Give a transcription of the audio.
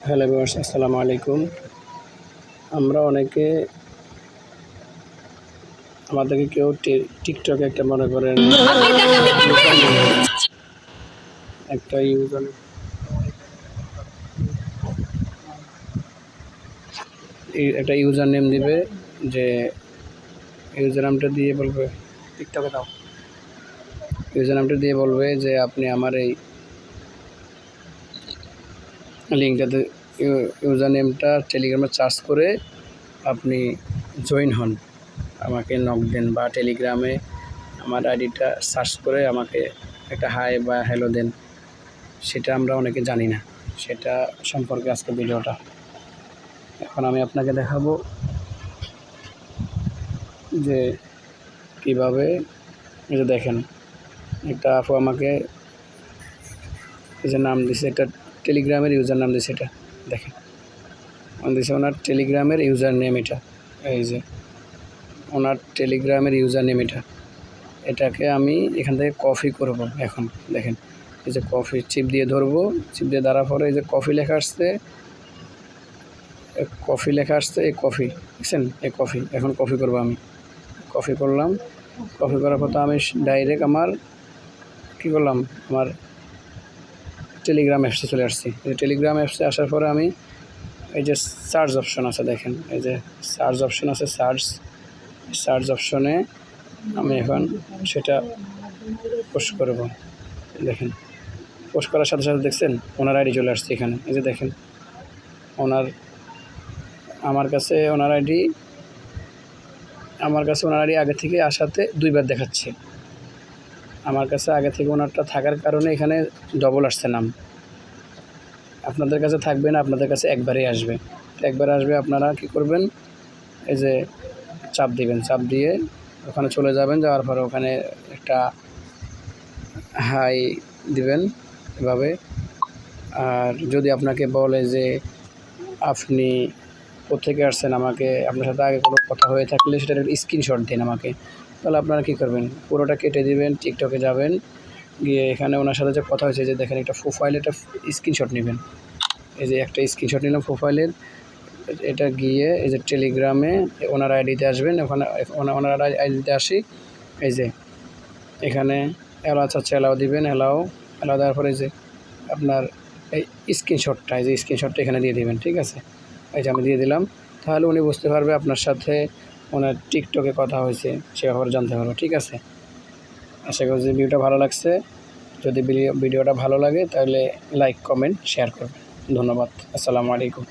Hello viewers, আসসালামু আলাইকুম। আমরা অনেকে আমাদেরকে কেউ টিকটকে একটা মনে করেন একটা ইউজার নেম দিবে, যে ইউজার নামটা দিয়ে বলবে টিকটকে দাও, ইউজার নামটা দিয়ে বলবে যে আপনি আমার এই লিঙ্কটাতে ইউজার নেমটা টেলিগ্রামে সার্চ করে আপনি জয়েন হন, আমাকে নক দেন, বা টেলিগ্রামে আমার আইডিটা সার্চ করে আমাকে একটা হাই বা হ্যালো দেন। সেটা আমরা অনেকে জানি না, সেটা সম্পর্কে আজকে ভিডিওটা। এখন আমি আপনাকে দেখাবো যে কিভাবে, এই যে দেখেন একটা আপু আমাকে এই যে নাম দিছে, একটা টেলিগ্রামের ইউজার নাম দিছে, এটা দেখেন দিছে ওনার টেলিগ্রামের ইউজার নেম, এটা এই যে ওনার টেলিগ্রামের ইউজার নেম এটাকে আমি এখান থেকে কপি করব। এখন দেখেন এই যে কপি চিপ দিয়ে ধরবো, চিপ দিয়ে ধরার পরে এই যে কপি লেখা আসছে, এই কপি দেখছেন, এই কপি এখন কপি করবো। আমি কপি করলাম, কপি করার পর তো আমি ডাইরেক্ট আমার কী করলাম, আমার টেলিগ্রাম অ্যাপসে চলে আসছি। এই টেলিগ্রাম অ্যাপসে আসার পরে আমি এই যে সার্চ অপশন আছে, দেখেন এই যে সার্চ অপশন আছে, সার্চ অপশনে আমি এখন সেটা পোস্ট করব। দেখেন পোস্ট করার সাথে সাথে দেখছেন ওনার আইডি চলে আসছে এখানে, এই যে দেখেন আমার কাছে ওনার আইডি আগে থেকে আসাতে দুইবার দেখাচ্ছে। আমার কাছে আগে থেকে ওনারটা থাকার কারণে এখানে ডবল আসছে নাম। আপনাদের কাছে থাকবে না, আপনাদের কাছে একবারেই আসবে। আপনারা কি করবেন, এই যে চাপ দিবেন, চাপ দিয়ে ওখানে চলে যাবেন, যাওয়ার পরে ওখানে একটা হাই দিবেন এভাবে। আর যদি আপনাকে বলে যে আপনি কোত্থেকে আসছেন, আপনার সাথে আগে কোনো কথা হয়ে থাকলে সেটার স্ক্রিনশট দিন আমাকে, তাহলে আপনারা কী করবেন, পুরোটা কেটে দিবেন, টিকটকে যাবেন, গিয়ে এখানে ওনার সাথে যে কথা হয়েছে, যে দেখেন একটা প্রোফাইলে একটা স্ক্রিনশট নেবেন। এই যে একটা স্ক্রিনশট নিলাম প্রোফাইলের, এটা গিয়ে এই যে টেলিগ্রামে ওনার আইডিতে আসবেন। ওখানে ওনার আইডিতে আসি, এই যে এখানে অ্যালাউ চাচ্ছে, অ্যালাউ দিবেন, অ্যালাউ দেওয়ার পরে যে আপনার এই স্ক্রিনশটটা এখানে দিয়ে দেবেন, ঠিক আছে। এই যে আমি দিয়ে দিলাম, তাহলে উনি বুঝতে পারবে আপনার সাথে ওনার টিকটকে কথা হয়েছে, সে ব্যাপারে জানতে পারবে, ঠিক আছে। আশা করি যে ভিডিওটা ভালো লাগছে। যদি ভিডিওটা ভালো লাগে তাহলে লাইক, কমেন্ট, শেয়ার করবেন। ধন্যবাদ। আসসালামু আলাইকুম।